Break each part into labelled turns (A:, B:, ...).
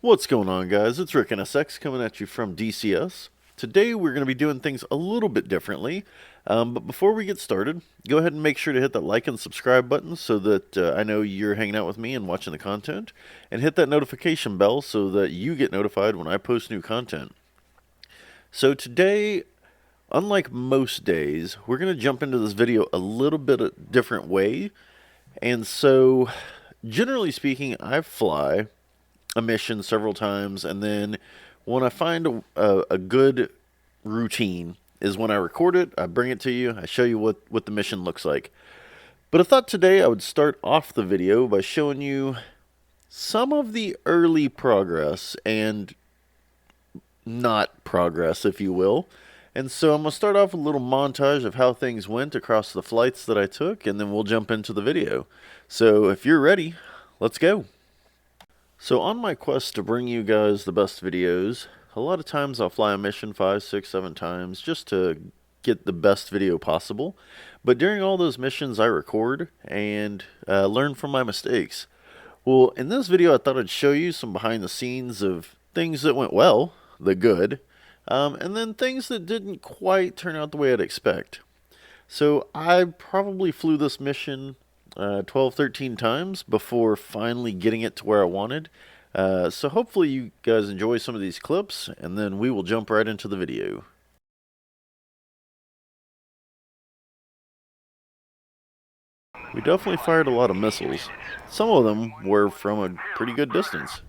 A: What's going on, guys? It's Rick NSX coming at you from DCS. Today we're going to be doing things a little bit differently, but before we get started, go ahead and make sure to hit that like and subscribe button so that I know you're hanging out with me and watching the content, and hit that notification bell so that you get notified when I post new content. So today, unlike most days, we're going to jump into this video a little bit a different way, and so generally speaking, I fly a mission several times, and then when I find a good routine is when I record it, I bring it to you, I show you what the mission looks like. But I thought today I would start off the video by showing you some of the early progress and not progress, if you will. And so I'm going to start off with a little montage of how things went across the flights that I took, and then we'll jump into the video. So if you're ready, let's go. So on my quest to bring you guys the best videos, a lot of times I'll fly a mission 5, 6, 7 times just to get the best video possible. But during all those missions I record and learn from my mistakes. Well, in this video I thought I'd show you some behind the scenes of things that went well, the good, and then things that didn't quite turn out the way I'd expect. So I probably flew this mission 12, 13 times before finally getting it to where I wanted. So hopefully you guys enjoy some of these clips, and then we will jump right into the video. We definitely fired a lot of missiles. Some of them were from a pretty good distance.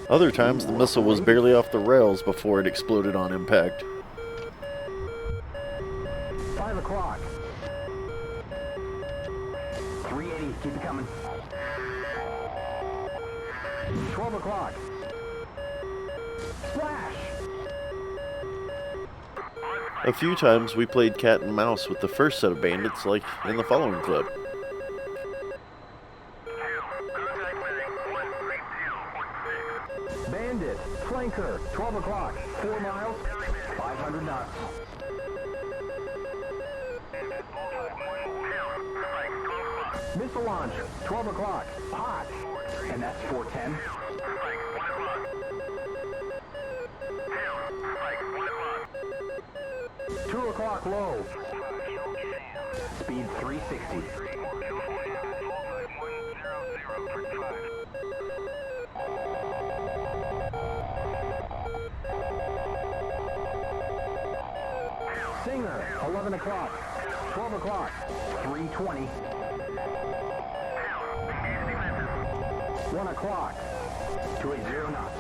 A: Other times the missile was barely off the rails before it exploded on impact.
B: 5 o'clock. 380, keep it coming. 12 o'clock. Splash!
A: A few times we played cat and mouse with the first set of bandits, like in the following clip.
B: Bandit, flanker, 12 o'clock, 4 miles, 500 knots. Missile launch, 12 o'clock, hot, and that's 410. Two o'clock low. Speed 360. Singer, 11 o'clock, 12 o'clock, 320. 1 o'clock, 280 knots.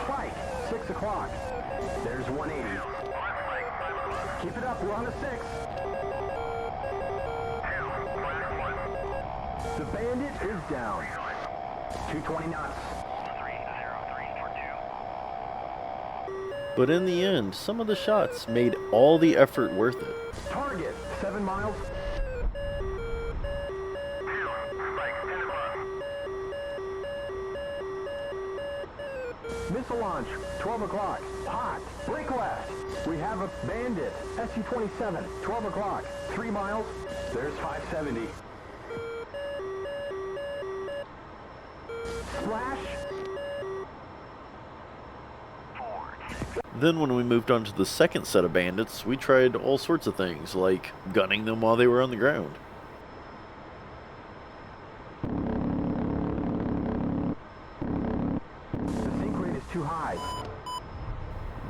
B: Spike, 6 o'clock, there's 180. Keep it up, we're on a 6. The bandit is down. 220 knots.
A: But in the end, some of the shots made all the effort worth it.
B: Target, 7 miles. Missile launch, 12 o'clock, hot, break left. We have a bandit, SU-27, 12 o'clock, 3 miles, there's 570. Splash.
A: Then when we moved on to the second set of bandits, we tried all sorts of things, like gunning them while they were on the ground.
B: The sink rate is too high.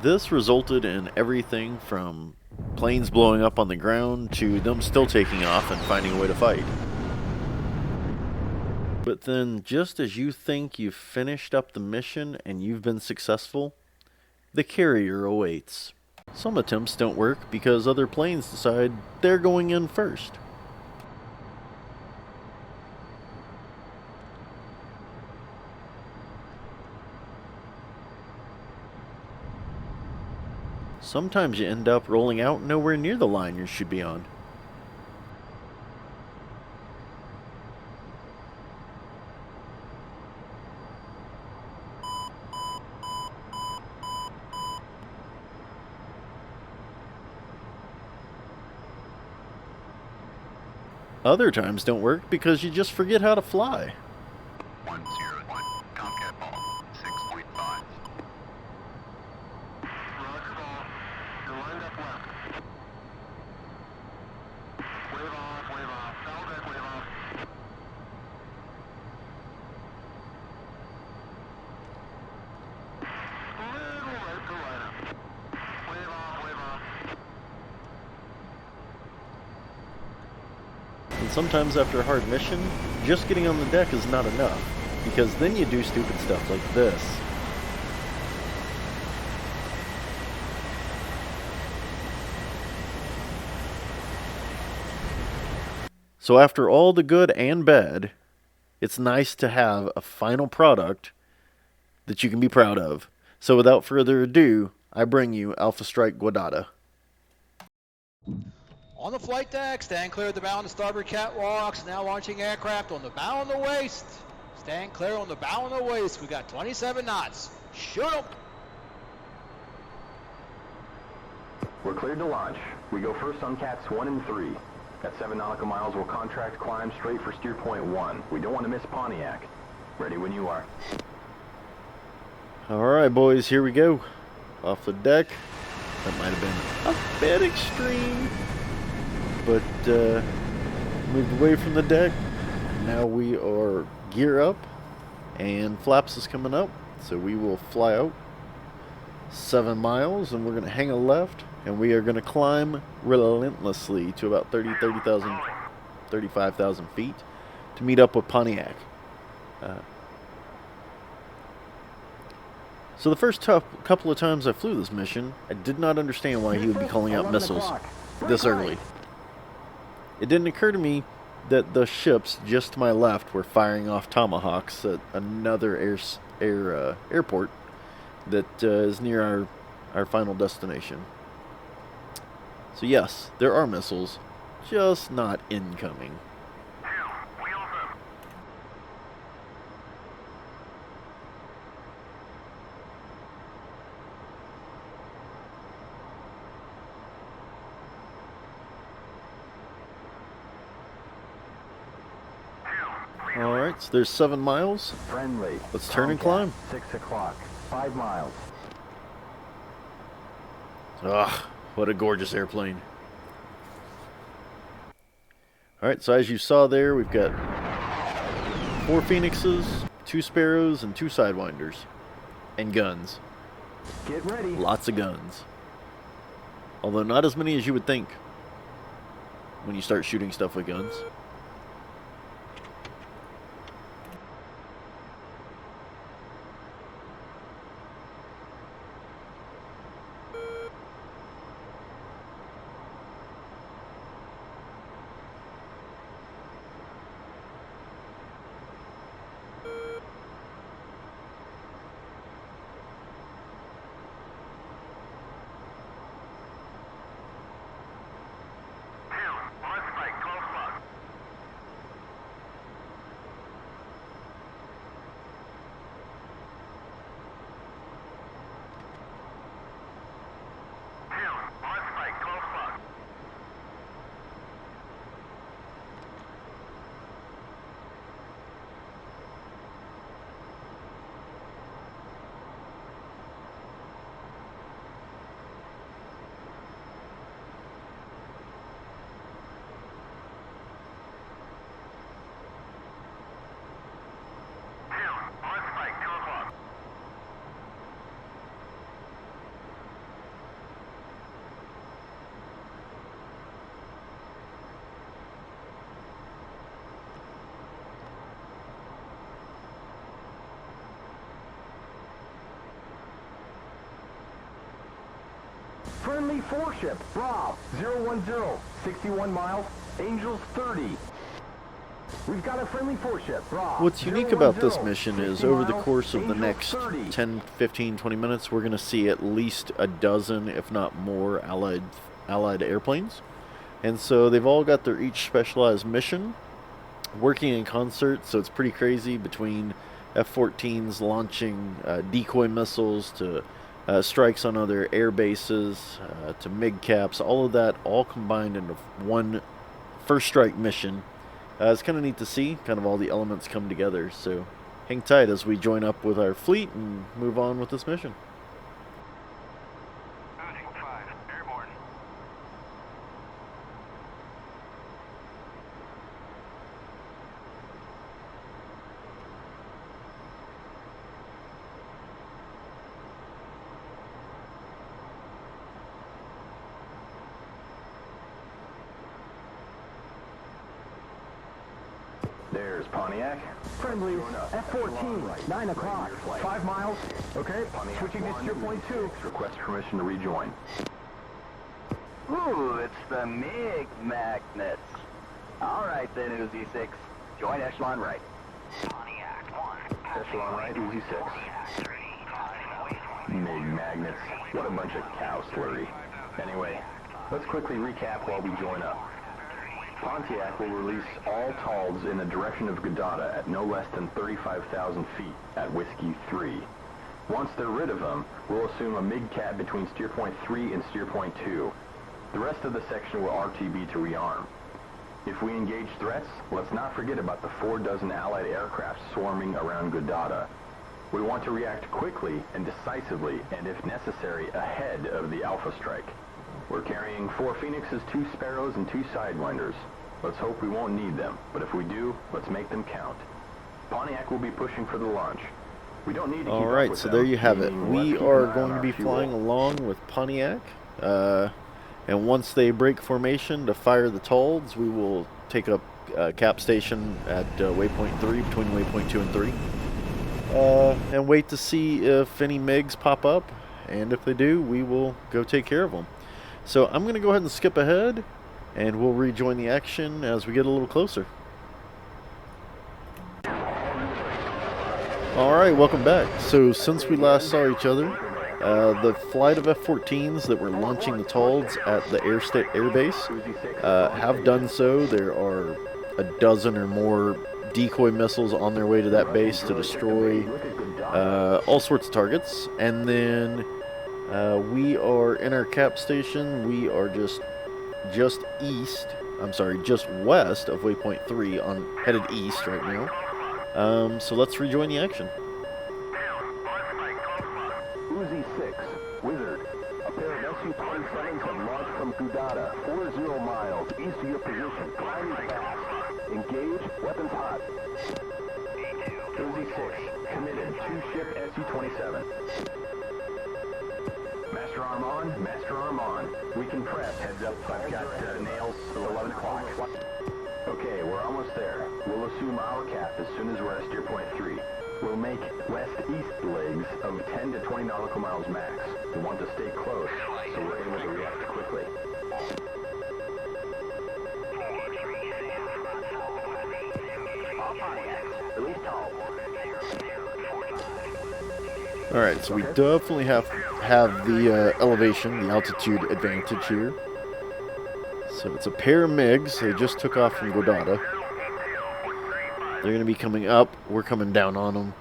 A: This resulted in everything from planes blowing up on the ground to them still taking off and finding a way to fight. But then, just as you think you've finished up the mission and you've been successful, the carrier awaits. Some attempts don't work because other planes decide they're going in first. Sometimes you end up rolling out nowhere near the line you should be on. Other times don't work because you just forget how to fly.
B: 101, Tomcat ball, 6.5. Roger ball, you're lined up left. Wave off, foul deck, wave off. Little right to line up. Wave off.
A: And sometimes after a hard mission, just getting on the deck is not enough, because then you do stupid stuff like this. So after all the good and bad, it's nice to have a final product that you can be proud of. So without further ado, I bring you Alpha Strike Gudauta.
C: On the flight deck, stand clear of the bow and the starboard catwalks. Now launching aircraft on the bow and the waist. Stand clear on the bow and the waist. We got 27 knots. Shoot 'em.
B: We're cleared to launch. We go first on cats 1 and 3. At 7 nautical miles, we'll contract climb straight for steer point 1. We don't want to miss Pontiac. Ready when you are.
A: Alright boys, here we go. Off the deck. That might have been a bit extreme, but moved away from the deck. Now we are gear up, and flaps is coming up, so we will fly out 7 miles, and we're going to hang a left, and we are going to climb relentlessly to about 35,000 feet to meet up with Pontiac. So the first couple of times I flew this mission, I did not understand why he would be calling out missiles this early. It didn't occur to me that the ships just to my left were firing off Tomahawks at another airport that is near our final destination. So yes, there are missiles, just not incoming. Alright, so there's 7 miles.
B: Friendly.
A: Let's turn and climb.
B: 6 o'clock. 5 miles.
A: Ah, what a gorgeous airplane. Alright, so as you saw there, we've got 4 Phoenixes, 2 Sparrows, and 2 Sidewinders. And guns.
B: Get ready.
A: Lots of guns. Although not as many as you would think when you start shooting stuff with guns.
B: Friendly 4-ship, Rob, 010, 61 miles, Angels 30. We've got a friendly 4-ship, Rob.
A: What's unique about this
B: 010,
A: mission is
B: 60
A: over the
B: miles,
A: course of the
B: Angels
A: next
B: 30.
A: 10, 15, 20 minutes, we're going to see at least a dozen, if not more, allied airplanes. And so they've all got their each specialized mission working in concert, so it's pretty crazy, between F-14s launching decoy missiles to strikes on other air bases, to MiGCAPs, all of that all combined into one first strike mission. It's kind of neat to see kind of all the elements come together. So hang tight as we join up with our fleet and move on with this mission.
B: There's Pontiac. Friendly F-14, 9 o'clock, 5 miles. Okay, switching to steer point 2. Request permission to rejoin.
D: Ooh, it's the MiG magnets. All right then, Uzi 6. Join echelon right.
B: Echelon right, Uzi 6. MiG magnets. What a bunch of cow slurry. Anyway, let's quickly recap while we join up. Pontiac will release all TALDs in the direction of Gudauta at no less than 35,000 feet at Whiskey 3. Once they're rid of them, we'll assume a MiGCAP between steer point 3 and steer point 2. The rest of the section will RTB to rearm. If we engage threats, let's not forget about the 4 dozen Allied aircraft swarming around Gudauta. We want to react quickly and decisively, and if necessary, ahead of the Alpha strike. We're carrying 4 Phoenixes, 2 Sparrows, and 2 Sidewinders. Let's hope we won't need them, but if we do, let's make them count. Pontiac will be pushing for the launch. We don't need to keep up
A: Alright,
B: with
A: so
B: them,
A: there you have it.
B: meaning let's
A: We
B: keep an
A: are
B: eye
A: going
B: on
A: to be
B: our fuel.
A: flying along with Pontiac. And once they break formation to fire the TALDs, we will take up cap station at waypoint 3, between waypoint 2 and 3. And wait to see if any MiGs pop up. And if they do, we will go take care of them. So I'm going to go ahead and skip ahead, and we'll rejoin the action as we get a little closer. Alright, welcome back. So since we last saw each other, the flight of F-14s that were launching the TALDs at the air base have done so. There are a dozen or more decoy missiles on their way to that base to destroy all sorts of targets. And then we are in our cap station. We are just west of waypoint 3, headed east right now. So let's rejoin the action.
B: Uzi 6, Wizard. A pair of Su-27s have launched from Gudauta, 40 miles east of your position, climbing fast. Engage, weapons hot. Uzi 6, committed, 2-ship Su-27. Master arm on, master arm on. We can prep, heads up, I've got nails, 11 o'clock. Okay, we're almost there. We'll assume our cap as soon as we're at steer point 3. We'll make west-east legs of 10 to 20 nautical miles max. We want to stay close, so we're able to react quickly.
A: Alright, so we definitely have the elevation, the altitude advantage here. So it's a pair of MiGs. They just took off from Gudauta. They're going to be coming up. We're coming down on them.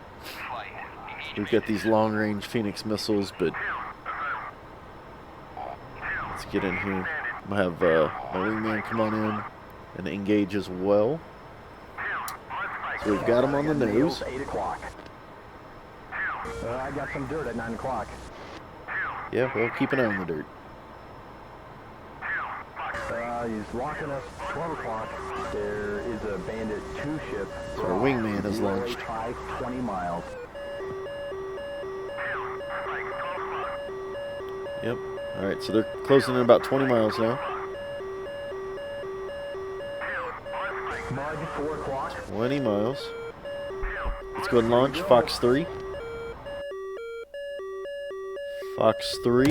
A: We've got these long-range Phoenix missiles, but let's get in here. I'm going to have my wingman come on in and engage as well. So we've got them on the nose.
B: 8 o'clock. I got some dirt at 9 o'clock.
A: Yeah, well, keep an eye on the dirt.
B: He's locking us 12 o'clock. There is a Bandit 2-ship.
A: So our wingman has launched.
B: 20 miles.
A: Yep. Alright, so they're closing in about 20 miles now.
B: Mud, 4 o'clock.
A: 20 miles. Let's go ahead and launch Fox 3. Fox 3.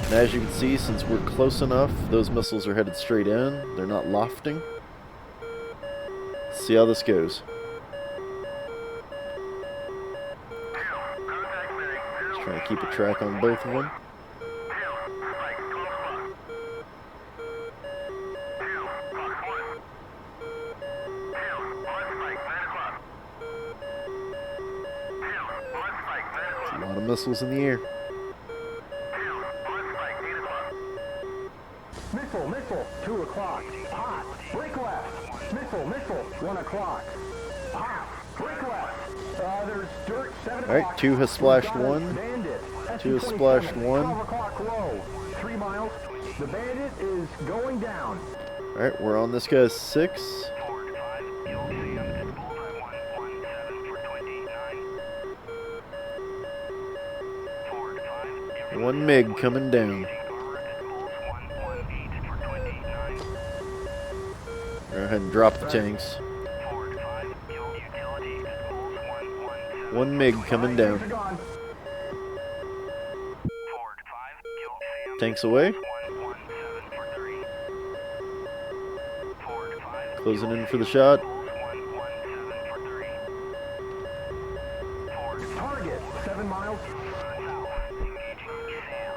A: And as you can see, since we're close enough, those missiles are headed straight in. They're not lofting. Let's see how this goes. Just trying to keep a track on both of them. There's a lot of missiles in the air.
B: Missile, 2 o'clock. Hot. Break left. Missile, 1 o'clock. Hot. Break left. There's dirt, 7 o'clock.
A: Alright, 2 has splashed 1.
B: Bandit.
A: 2 has splashed 1.
B: 12 o'clock low. 3 miles. The bandit is going down.
A: Alright, we're on this guy's 6. One MiG coming down. Go ahead and drop the tanks. One MiG coming down. Tanks away. Closing in for the shot.
B: Target, 7 miles.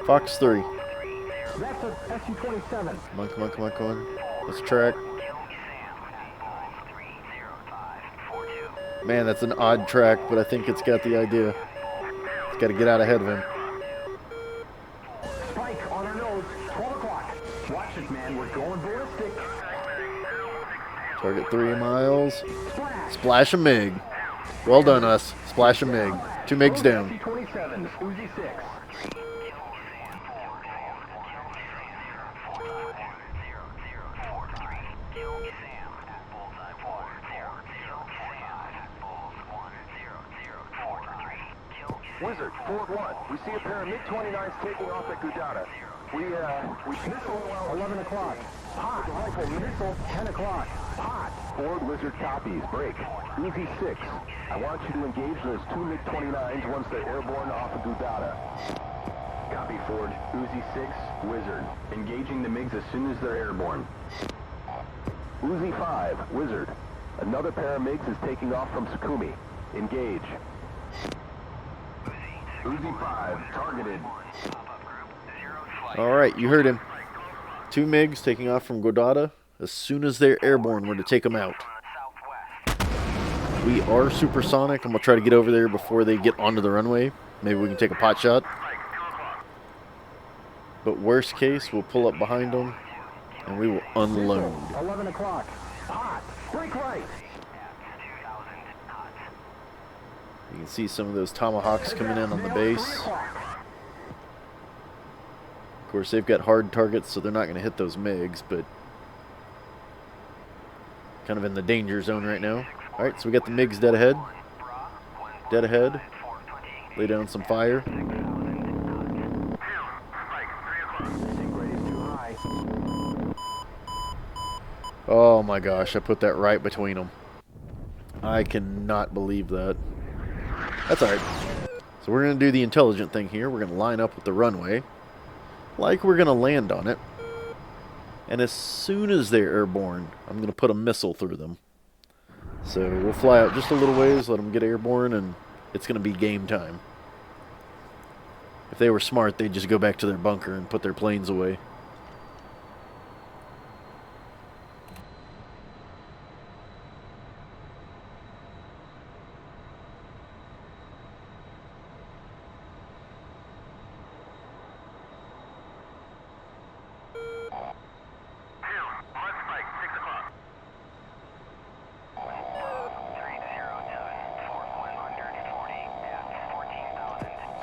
A: Fox 3.
B: That's a SU-27.
A: Come on. Let's track. Man, that's an odd track, but I think it's got the idea. It's got to get out ahead of him.
B: Spike on our nose, 12 o'clock. Watch it, man. We're going ballistic.
A: Target 3 miles. Splash a MiG. Well done, us. Splash a MiG. 2 MiGs down.
B: SU-27, Uzi 6.
E: Wizard, Fort 1. We see a pair of MiG-29s taking off at Gudauta. We missile
B: 11 o'clock. Hot. Rifle missile, 10 o'clock. Hot.
E: Ford, Wizard copies. Break. Uzi 6. I want you to engage those 2 MiG-29s once they're airborne off of Gudauta. Copy, Ford. Uzi 6, Wizard. Engaging the MiGs as soon as they're airborne. Uzi 5, Wizard. Another pair of MiGs is taking off from Sukumi. Engage. Uzi 5, targeted.
A: Alright, you heard him. 2 MiGs taking off from Gudauta. As soon as they're airborne, we're to take them out. We are supersonic. I'm going to try to get over there before they get onto the runway. Maybe we can take a pot shot. But worst case, we'll pull up behind them and we will unload.
B: 11 o'clock. Hot. Break right.
A: You can see some of those Tomahawks coming in on the base. Of course, they've got hard targets, so they're not going to hit those MiGs, but kind of in the danger zone right now. All right, so we got the MiGs dead ahead. Dead ahead. Lay down some fire. Oh my gosh, I put that right between them. I cannot believe that. That's alright. So we're going to do the intelligent thing here. We're going to line up with the runway, like we're going to land on it. And as soon as they're airborne, I'm going to put a missile through them. So we'll fly out just a little ways, let them get airborne, and it's going to be game time. If they were smart, they'd just go back to their bunker and put their planes away.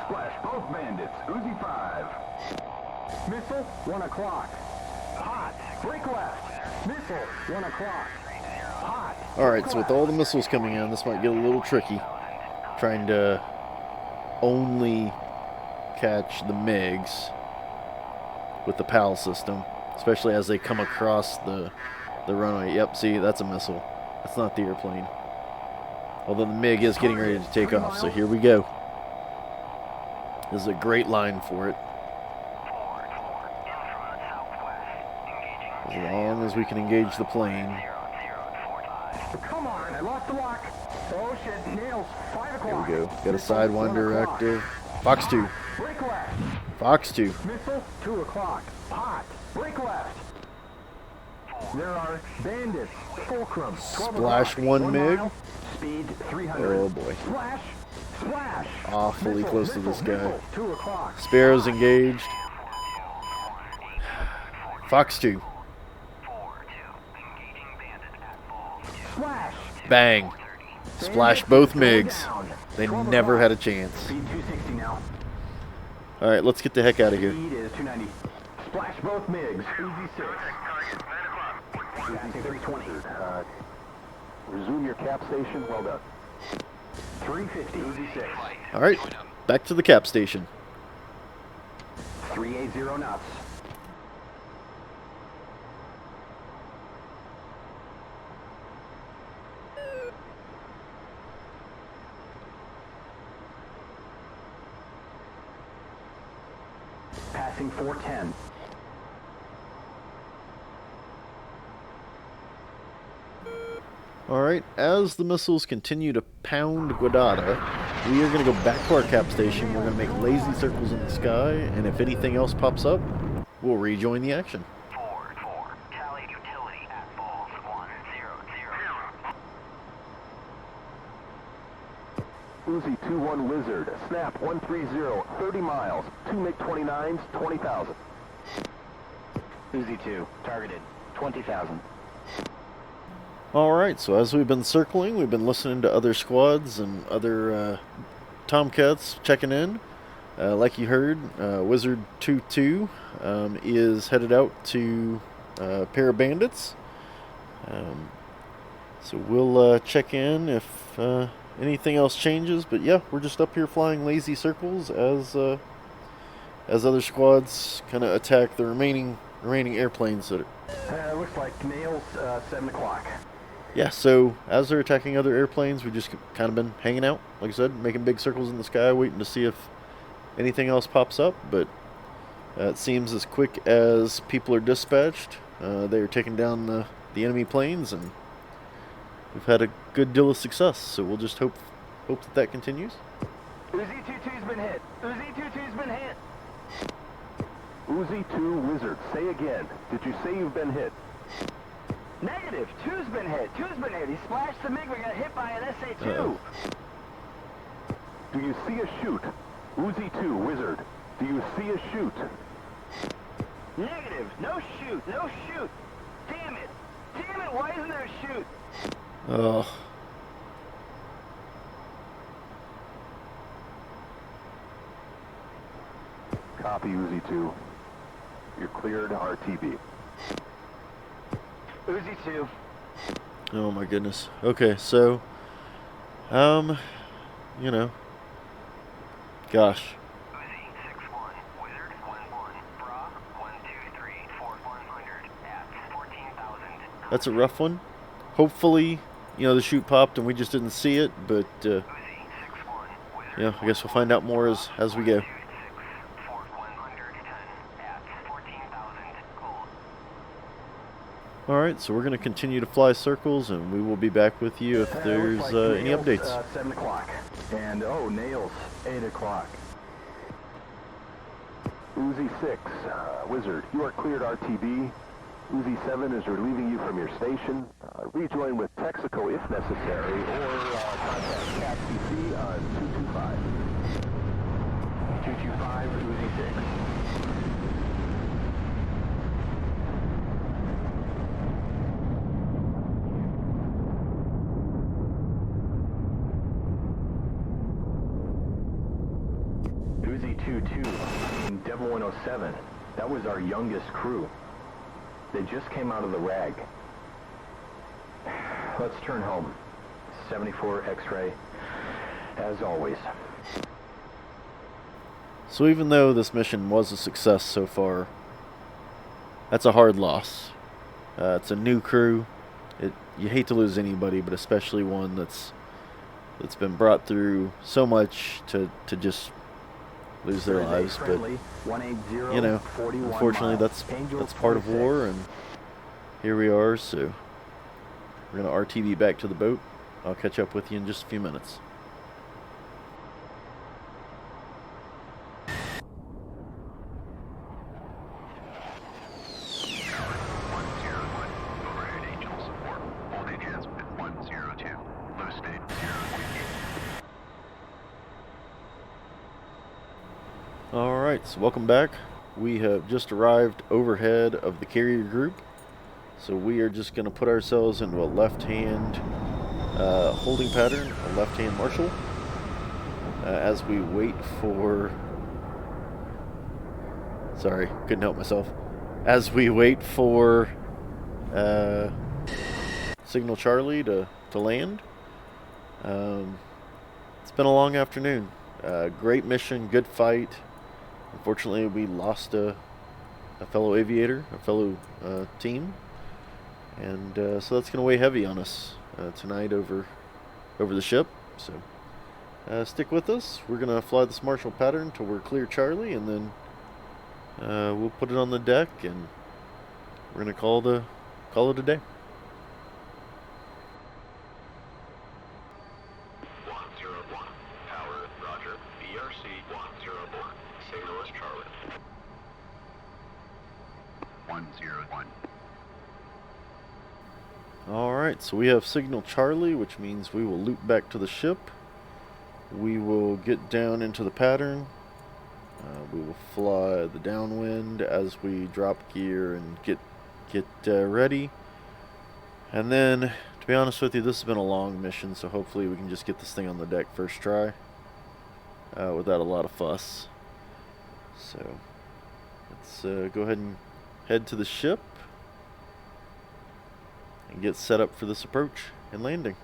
E: Splash both bandits. Uzi 5.
B: Missile, 1 o'clock. Hot. Break left. Missile, 1 o'clock. Hot.
A: Alright, so with all the missiles coming in, this might get a little tricky. Trying to only catch the MiGs with the PAL system, especially as they come across the runway. Yep, see, that's a missile. That's not the airplane. Although the MiG is getting ready to take off, so here we go. This is a great line for it. As long as we can engage the plane.
B: Come on, I lost the lock. Oh shit, nails, 5 o'clock.
A: There we go. Got a sidewinder directive. Fox 2.
B: Break left.
A: Fox 2.
B: Missile, 2 o'clock. Hot. Break left. There are bandits. Fulcrum. 12
A: Splash
B: o'clock.
A: 1 MiG.
B: mile. Speed 300.
A: Oh boy.
B: Splash. Splash.
A: Awfully close to this guy.
B: Missile, 2 o'clock.
A: Sparrow's engaged. Fox 2.
B: Splash!
A: Bang. Splash both MiGs. They never had a chance.
B: Speed 260 now.
A: Alright, let's get the heck out of here.
B: Speed is 290. Splash both MiGs. Uzi 6. Uzi 320. Resume your cap station. Well done. 350. Uzi 6.
A: Alright, back to the cap station.
B: 380 knots. Passing 410.
A: Alright, as the missiles continue to pound Gudauta, we are going to go back to our cap station. We're going to make lazy circles in the sky, and if anything else pops up, we'll rejoin the action.
E: Uzi 2-1 Wizard, snap 130, 30 miles, 2 MiG-29s, 20,000.
B: Uzi 2, targeted, 20,000.
A: Alright, so as we've been circling, we've been listening to other squads and other Tomcats checking in. Like you heard, Wizard 2-2 is headed out to a pair of bandits. So we'll check in if anything else changes. But yeah, we're just up here flying lazy circles as other squads kind of attack the remaining airplanes that are...
B: Looks like nails 7 o'clock.
A: Yeah, so as they're attacking other airplanes, we've just kind of been hanging out, like I said, making big circles in the sky, waiting to see if anything else pops up. But it seems as quick as people are dispatched, they are taking down the enemy planes, and we've had a good deal of success. So we'll just hope that continues.
B: Uzi 2-2's been hit. Uzi 2-2's been hit.
E: Uzi 2 Wizard, say again. Did you say you've been hit?
B: Negative. 2's been hit. 2's been hit. He splashed the MiG. We got hit by an SA-2.
E: Do you see a shoot? Uzi 2 Wizard, do you see a shoot?
B: Negative. No shoot. No shoot. Damn it. Damn it. Why isn't there a shoot?
A: Oh.
E: Copy, Uzi 2. You're cleared RTB.
B: Uzi 2.
A: Oh my goodness. Okay, so, you know, gosh.
B: Uzi 6-1, Wizard 1-1, Bra 123, 4100 at 14,000.
A: That's a rough one. Hopefully, you know, the chute popped and we just didn't see it, but,
B: Uzi 6-1, Wizard.
A: yeah, I guess we'll find out more as we go. Alright, so we're going to continue to fly circles, and we will be back with you if there's any updates.
B: 7 o'clock. And, nails, 8 o'clock.
E: Uzi 6, Wizard, you are cleared RTB. Uzi 7 is relieving you from your station. Rejoin with Texaco if necessary, or contact CAT CC on 225.
B: 225, Uzi 6. Uzi 2-2, Devil 107. That was our youngest crew. They just came out of the RAG. Let's turn home. 74 X-ray, as always.
A: So even though this mission was a success so far, that's a hard loss. It's a new crew. You hate to lose anybody, but especially one that's been brought through so much to just lose their lives. But you know, unfortunately, that's part of war, and here we are. So we're gonna RTB back to the boat. I'll catch up with you in just a few minutes. Alright, so welcome back. we have just arrived overhead of the carrier group. So we are just going to put ourselves into a left-hand holding pattern, a left-hand marshal, as we wait for... Sorry, couldn't help myself. As we wait for Signal Charlie to land. It's been a long afternoon. Great mission, good fight. Unfortunately, we lost a fellow aviator, a fellow team. And so that's going to weigh heavy on us tonight over the ship. So stick with us. We're going to fly this marshal pattern till we're clear Charlie, and then we'll put it on the deck, and we're going to call it a day.
B: 101. Power, roger. BRC 101. Signal is Charlie. 101.
A: Alright, so we have Signal Charlie, which means we will loop back to the ship. We will get down into the pattern. We will fly the downwind as we drop gear and get ready. And then, to be honest with you, this has been a long mission, so hopefully we can just get this thing on the deck first try without a lot of fuss. So let's go ahead and head to the ship and get set up for this approach and landing.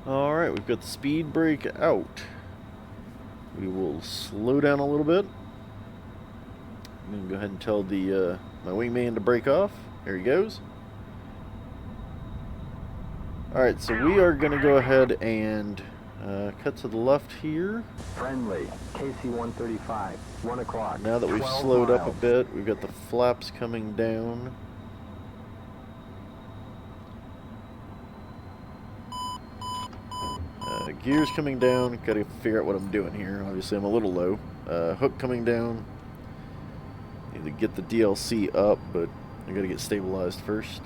A: Alright, we've got the speed brake out. We will slow down a little bit. I'm going to go ahead and tell the my wingman to break off. There he goes. Alright, so we are going to go ahead and cut to the left here.
E: Friendly, KC-135, 1 o'clock.
A: Now that we've slowed up a bit, we've got the flaps coming down. Gears coming down. Gotta figure out what I'm doing here. Obviously, I'm a little low. Hook coming down. Need to get the DLC up, but I gotta get stabilized first.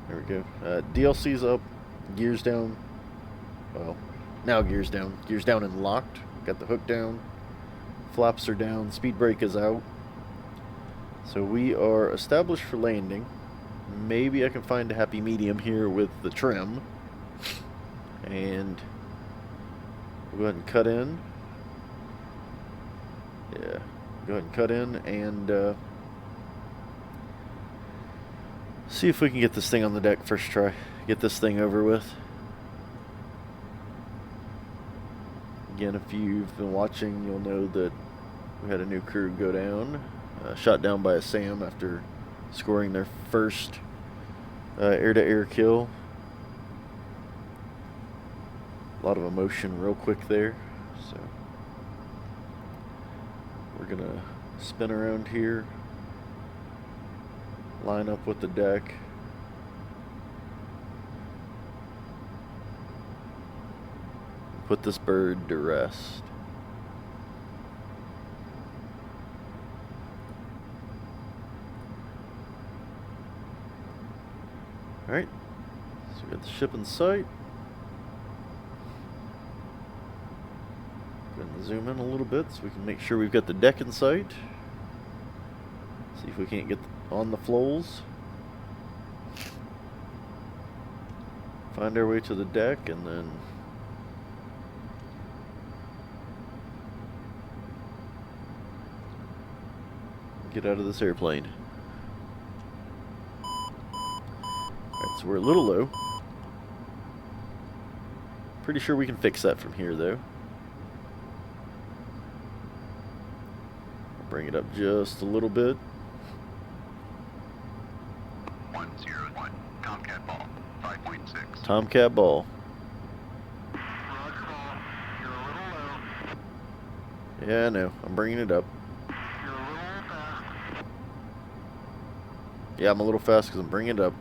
A: There we go. DLC's up. Gears down. Well, now gears down. Gears down and locked. Got the hook down. Flaps are down. Speed brake is out. So we are established for landing. Maybe I can find a happy medium here with the trim. And we'll go ahead and cut in. Yeah, go ahead and cut in and see if we can get this thing on the deck first try. Get this thing over with. Again, if you've been watching, you'll know that we had a new crew go down. Shot down by a SAM after scoring their first air-to-air kill. A lot of emotion real quick there. So we're gonna spin around here, line up with the deck, put this bird to rest. Alright, so we got the ship in sight. Gonna zoom in a little bit so we can make sure we've got the deck in sight. See if we can't get on the flows. Find our way to the deck and then Get out of this airplane. Alright, so we're a little low. Pretty sure we can fix that from here, though. Bring it up just a little bit.
F: 101, Tomcat ball, 5.6.
A: Tomcat ball.
F: Roger ball, you're a little low.
A: Yeah, I know. I'm bringing it up.
F: You're a little fast.
A: Yeah, I'm a little fast because I'm bringing it up.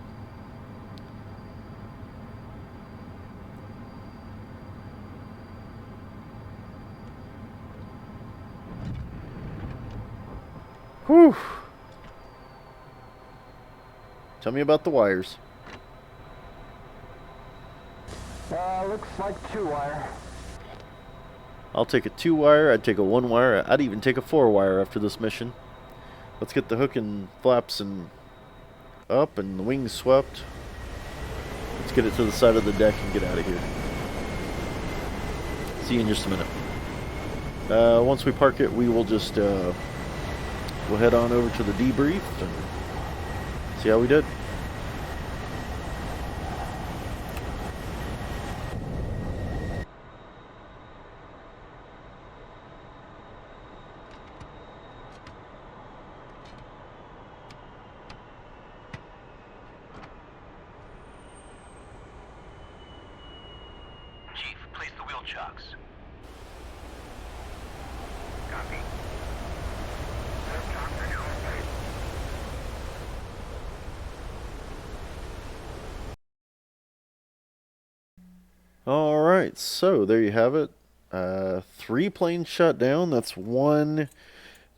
A: Whew. Tell me about the wires.
E: Looks like 2-wire.
A: I'll take a 2-wire, I'd take a 1-wire, I'd even take a 4-wire after this mission. Let's get the hook and flaps and up and the wings swept. Let's get it to the side of the deck and get out of here. See you in just a minute. Once we park it, we will just we'll head on over to the debrief and see how we did.
F: Chief, place the wheel chocks. Copy. Wheel chocks are now in place.
A: Alright, so there you have it. 3 planes shot down. That's 1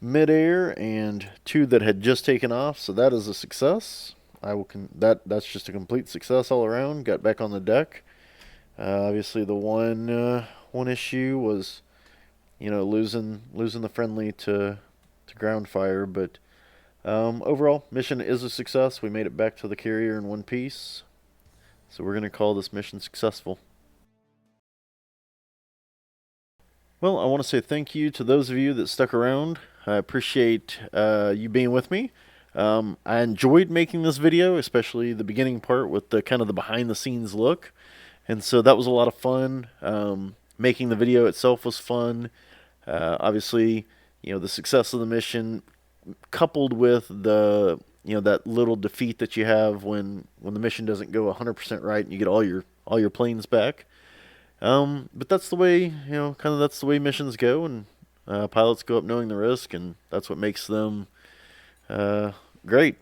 A: midair and 2 that had just taken off. So that is a success. That's just a complete success all around. Got back on the deck. Obviously, the one issue was, losing the friendly to ground fire. But overall, mission is a success. We made it back to the carrier in one piece. So we're going to call this mission successful. Well, I want to say thank you to those of you that stuck around. I appreciate you being with me. I enjoyed making this video, especially the beginning part with the kind of the behind the scenes look. And so that was a lot of fun. Making the video itself was fun. Obviously, the success of the mission coupled with the, that little defeat that you have when the mission doesn't go 100% right and you get all your planes back. But that's the way, that's the way missions go, and pilots go up knowing the risk, and that's what makes them great.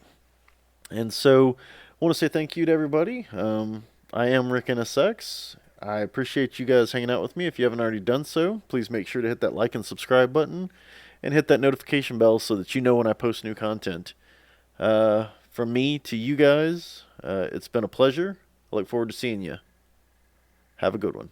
A: And so I want to say thank you to everybody. I am Rick NSX. I appreciate you guys hanging out with me. If you haven't already done so, please make sure to hit that like and subscribe button and hit that notification bell so that you know when I post new content. From me to you guys, it's been a pleasure. I look forward to seeing you. Have a good one.